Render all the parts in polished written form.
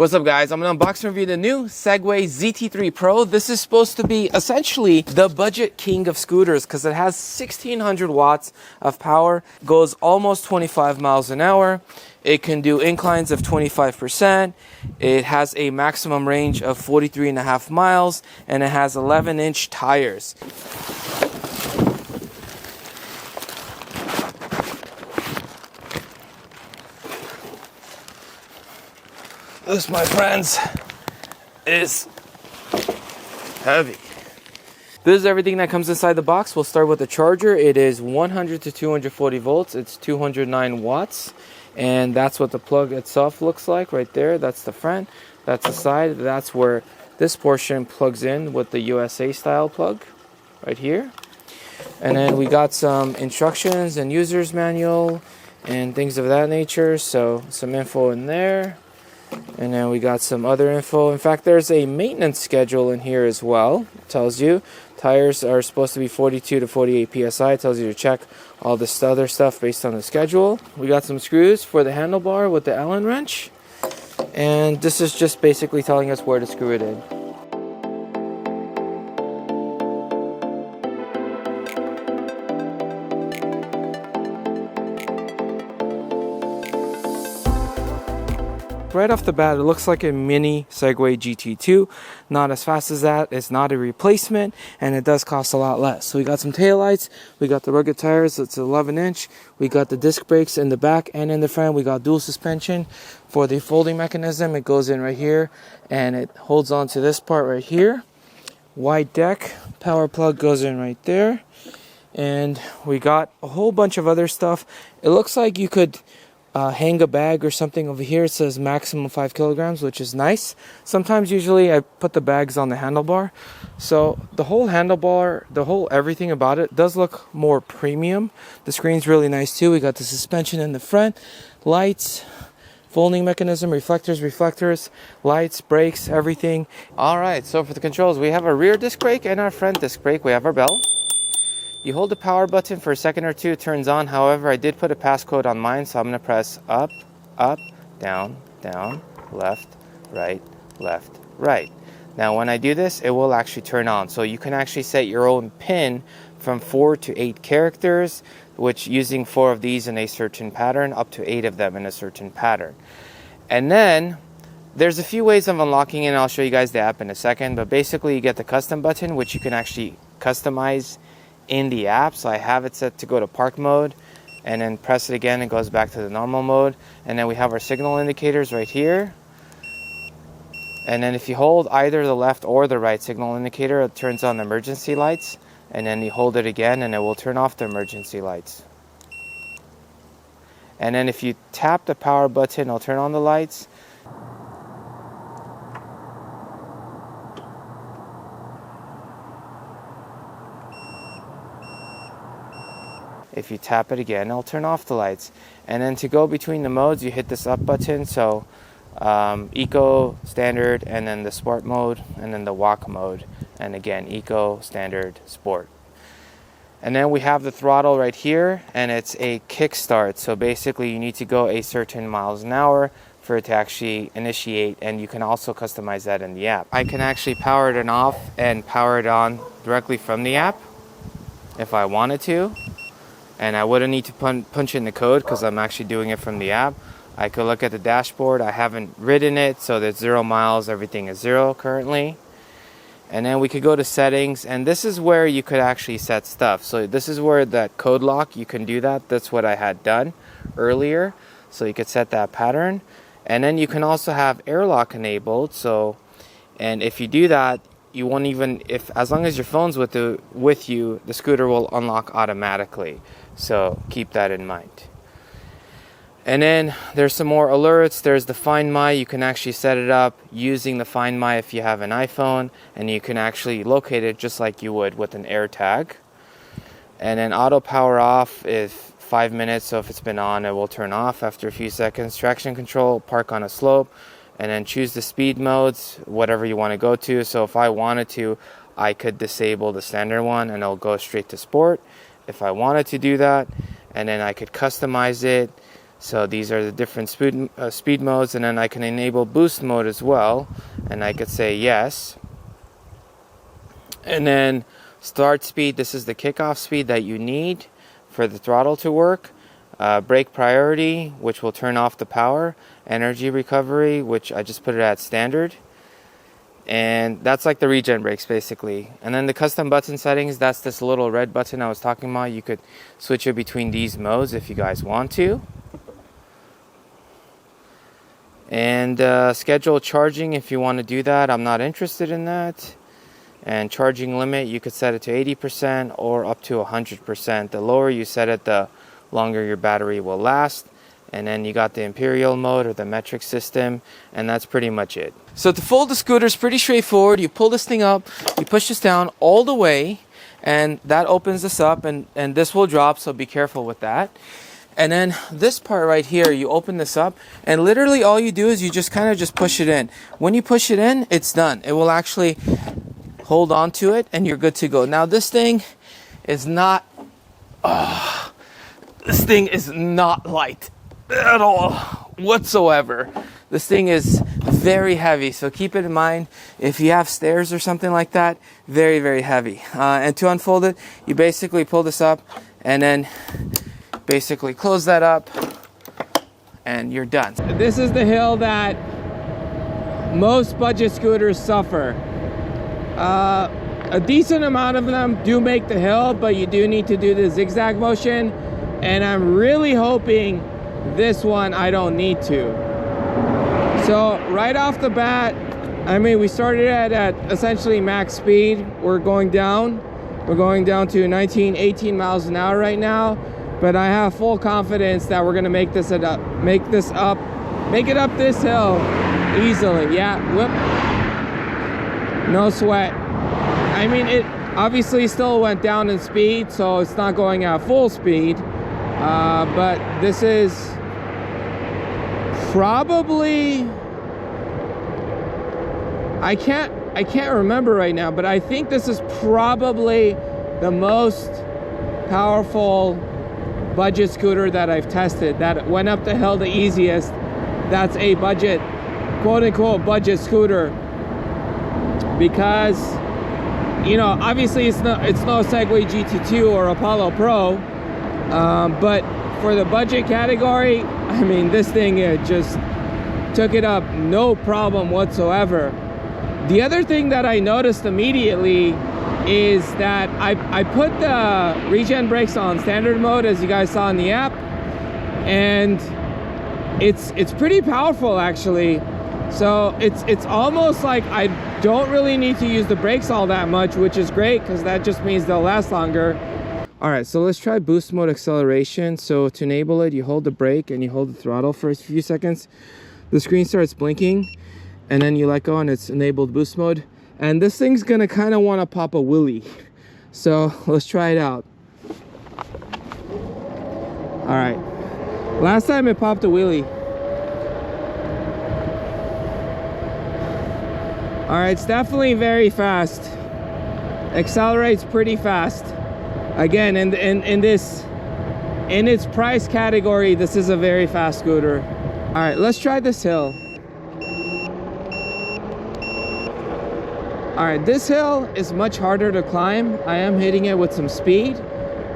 What's up guys, I'm going to unbox and review the new Segway ZT3 Pro. This is supposed to be essentially the budget king of scooters because it has 1600 watts of power, goes almost 25 miles an hour. It can do inclines of 25%. It has a maximum range of 43.5 miles and it has 11-inch tires. This, my friends, is heavy. This is everything that comes inside the box. We'll start with the charger. It is 100 to 240 volts. It's 209 watts. And that's what the plug itself looks like right there. That's the front. That's the side. That's where this portion plugs in with the USA style plug right here. And then we got some instructions and user's manual and things of that nature. So some info in there. And then we got some other info. In fact, there's a maintenance schedule in here as well. It tells you tires are supposed to be 42 to 48 psi. It tells you to check all this other stuff based on the schedule. We got some screws for the handlebar with the Allen wrench. And this is just basically telling us where to screw it in. Right off the bat, it looks like a mini Segway GT2. Not as fast as that. It's not a replacement, and it does cost a lot less. So we got some taillights. We got the rugged tires. It's 11-inch. We got the disc brakes in the back and in the front. We got dual suspension for the folding mechanism. It goes in right here, and it holds on to this part right here. Wide deck. Power plug goes in right there. And we got a whole bunch of other stuff. It looks like you could hang a bag or something over here. It says maximum 5 kilograms, which is nice. Sometimes, usually, I put the bags on the handlebar. So the whole handlebar, the whole everything about it does look more premium. The screen's really nice too. We got the suspension in the front, lights, folding mechanism, reflectors, lights, brakes, everything. All right, so for the controls, we have a rear disc brake and our front disc brake. We have our bell. You hold the power button for a second or two, it turns on. However, I did put a passcode on mine, so I'm going to press up, up, down, down, left, right, left, right. Now, when I do this, it will actually turn on. So you can actually set your own pin from 4 to 8 characters, which using 4 of these in a certain pattern, up to 8 of them in a certain pattern. And then there's a few ways of unlocking it, and I'll show you guys the app in a second. But basically, you get the custom button, which you can actually customize in the app. So I have it set to go to park mode, and then press it again, it goes back to the normal mode. And then we have our signal indicators right here. And then if you hold either the left or the right signal indicator, it turns on the emergency lights. And then you hold it again and it will turn off the emergency lights. And then if you tap the power button, it'll turn on the lights. If you tap it again, it'll turn off the lights. And then to go between the modes, you hit this up button. So Eco, Standard, and then the Sport mode, and then the Walk mode. And again, Eco, Standard, Sport. And then we have the throttle right here, and it's a kickstart. So basically, you need to go a certain miles an hour for it to actually initiate, and you can also customize that in the app. I can actually power it off and power it on directly from the app if I wanted to. And I wouldn't need to punch in the code because I'm actually doing it from the app. I could look at the dashboard. I haven't ridden it, so there's 0 miles. Everything is 0 currently. And then we could go to settings, and this is where you could actually set stuff. So this is where that code lock, you can do that. That's what I had done earlier. So you could set that pattern. And then you can also have airlock enabled. So, and if you do that, you won't even, as long as your phone's with you, the scooter will unlock automatically. So keep that in mind. And then there's some more alerts. There's the Find My. You can actually set it up using the Find My if you have an iPhone, and you can actually locate it just like you would with an AirTag. And then auto power off is 5 minutes, so if it's been on, it will turn off after a few seconds. Traction control, park on a slope, and then choose the speed modes, whatever you want to go to. So if I wanted to, I could disable the standard one and it'll go straight to sport if I wanted to do that. And then I could customize it So these are the different speed modes, and then I can enable boost mode as well, and I could say yes. And then start speed, this is the kickoff speed that you need for the throttle to work. Brake priority, which will turn off the power. Energy recovery, which I just put it at standard. And that's like the regen brakes basically. And then the custom button settings, that's this little red button I was talking about. You could switch it between these modes if you guys want to. And schedule charging if you want to do that. I'm not interested in that. And charging limit, you could set it to 80% or up to 100%. The lower you set it, the longer your battery will last. And then you got the imperial mode or the metric system, and that's pretty much it. So to fold the scooter is pretty straightforward. You pull this thing up, you push this down all the way, and that opens this up, and this will drop, so be careful with that. And then this part right here, you open this up, and literally all you do is you just kind of just push it in. When you push it in, it's done. It will actually hold on to it, and you're good to go. Now this thing is not, this thing is not light at all whatsoever. This thing is very heavy, so keep it in mind if you have stairs or something like that. Very, very heavy. And to unfold it, you basically pull this up and then basically close that up and you're done. This is the hill that most budget scooters suffer. A decent amount of them do make the hill, but you do need to do the zigzag motion, and I'm really hoping this one I don't need to. So right off the bat, I mean, we started at essentially max speed. We're going down to 19, 18 miles an hour right now, but I have full confidence that we're gonna make it up this hill easily. Yeah, whoop, no sweat. I mean, it obviously still went down in speed, so it's not going at full speed, but this is probably, I can't remember right now, but I think this is probably the most powerful budget scooter that I've tested, that went up the hill the easiest. That's a budget, quote-unquote budget scooter, because, you know, obviously it's no Segway GT2 or Apollo Pro, but for the budget category, I mean, this thing just took it up no problem whatsoever. The other thing that I noticed immediately is that I put the regen brakes on standard mode, as you guys saw in the app, and it's pretty powerful actually. So it's almost like I don't really need to use the brakes all that much, which is great because that just means they'll last longer. All right, so let's try boost mode acceleration. So to enable it, you hold the brake and you hold the throttle for a few seconds. The screen starts blinking, and then you let go and it's enabled boost mode. And this thing's gonna kind of want to pop a wheelie. So let's try it out. All right, last time it popped a wheelie. All right, it's definitely very fast. Accelerates pretty fast. Again, in its price category, this is a very fast scooter. All right, let's try this hill. All right, this hill is much harder to climb. I am hitting it with some speed,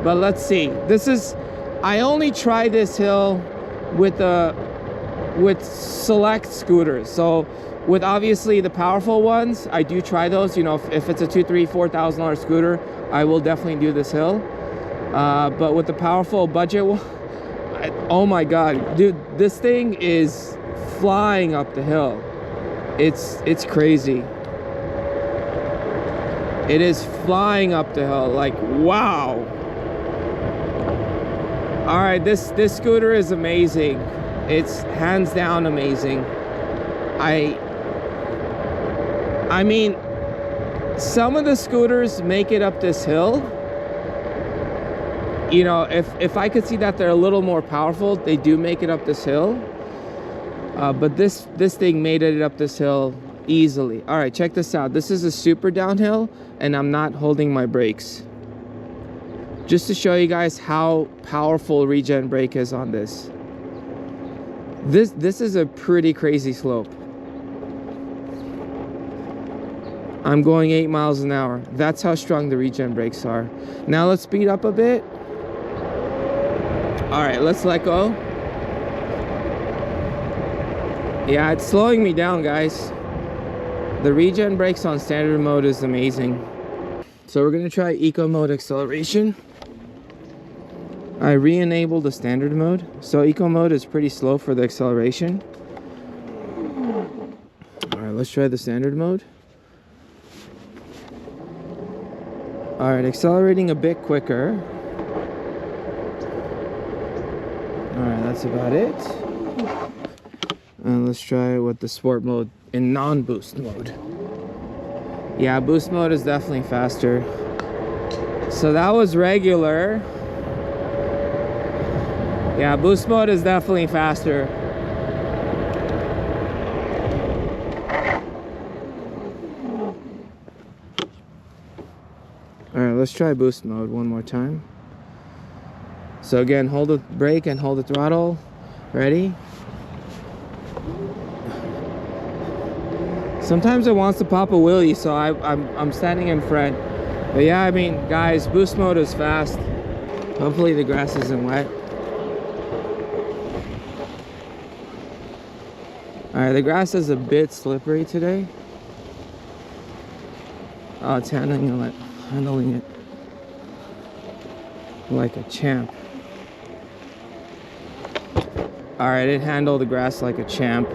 but let's see. I only try this hill with select scooters. So with obviously the powerful ones, I do try those. You know, if it's a $2,000, $3,000, $4,000 scooter, I will definitely do this hill. But with the powerful budget one, oh my God, dude, this thing is flying up the hill. It's crazy. It is flying up the hill, like, wow. All right, this scooter is amazing. It's hands down amazing. I mean, some of the scooters make it up this hill. You know, if I could see that they're a little more powerful, they do make it up this hill. But this thing made it up this hill easily. All right, check this out. This is a super downhill, and I'm not holding my brakes. Just to show you guys how powerful regen brake is on this. This is a pretty crazy slope. I'm going 8 miles an hour. That's how strong the regen brakes are. Now let's speed up a bit. All right, let's let go. Yeah, it's slowing me down, guys. The regen brakes on standard mode is amazing. So we're gonna try eco mode acceleration. I re-enabled the standard mode. So eco mode is pretty slow for the acceleration. All right, let's try the standard mode. All right, accelerating a bit quicker. All right, that's about it. And let's try it with the sport mode in non-boost mode. Yeah, boost mode is definitely faster. So that was regular. Yeah, boost mode is definitely faster. All right, let's try boost mode one more time. So again, hold the brake and hold the throttle. Ready? Sometimes it wants to pop a wheelie, so I'm standing in front. But yeah, I mean, guys, boost mode is fast. Hopefully the grass isn't wet. All right, the grass is a bit slippery today. Oh, it's handling it like a champ. All right, it handled the grass like a champ.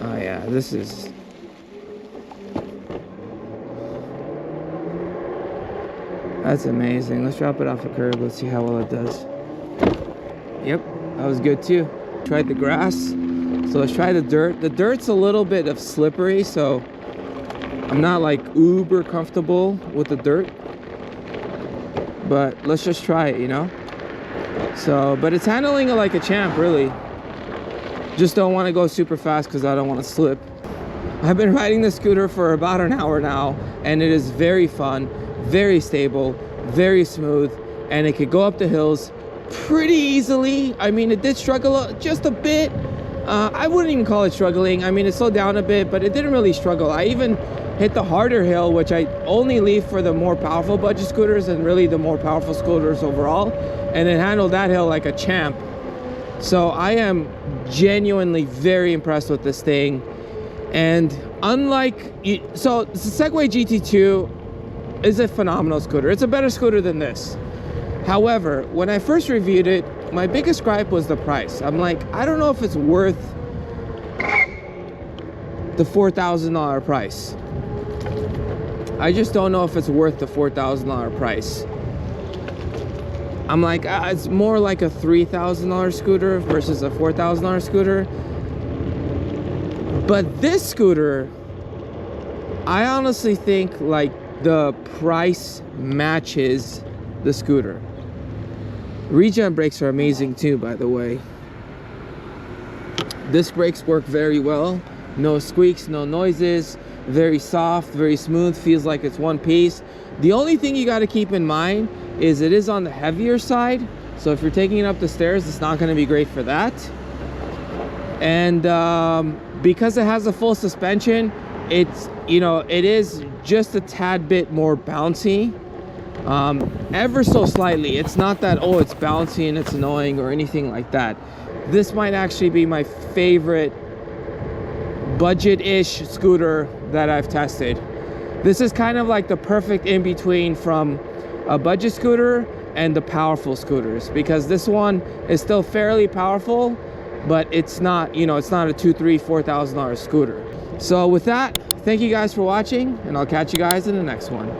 Oh yeah, this is... That's amazing. Let's drop it off a curb. Let's see how well it does. Yep, that was good too. Tried the grass. So let's try the dirt. The dirt's a little bit of slippery, so I'm not like uber comfortable with the dirt. But let's just try it, you know? So, but it's handling it like a champ, really. Just don't want to go super fast because I don't want to slip. I've been riding the scooter for about an hour now, and it is very fun, very stable, very smooth, and it could go up the hills pretty easily. I mean, it did struggle just a bit. I wouldn't even call it struggling. I mean, it slowed down a bit, but it didn't really struggle. I even hit the harder hill, which I only leave for the more powerful budget scooters and really the more powerful scooters overall, and it handled that hill like a champ. So I am genuinely very impressed with this thing. And unlike, so the Segway GT2 is a phenomenal scooter. It's a better scooter than this. However, when I first reviewed it, my biggest gripe was the price. I'm like, I don't know if it's worth the $4,000 price. I just don't know if it's worth the $4,000 price. I'm like, it's more like a $3,000 scooter versus a $4,000 scooter. But this scooter, I honestly think like the price matches the scooter. Regen brakes are amazing too, by the way. Disc brakes work very well. No squeaks, no noises. Very soft, very smooth, feels like it's one piece. The only thing you got to keep in mind is it is on the heavier side. So if you're taking it up the stairs, it's not going to be great for that. And because it has a full suspension, it's, you know, it is just a tad bit more bouncy. Ever so slightly. It's not that, oh, it's bouncy and it's annoying or anything like that. This might actually be my favorite budget-ish scooter that I've tested. This is kind of like the perfect in-between from a budget scooter and the powerful scooters, because this one is still fairly powerful, but it's not, you know, it's not a $2,000, $3,000, $4,000 scooter. So with that, thank you guys for watching, and I'll catch you guys in the next one.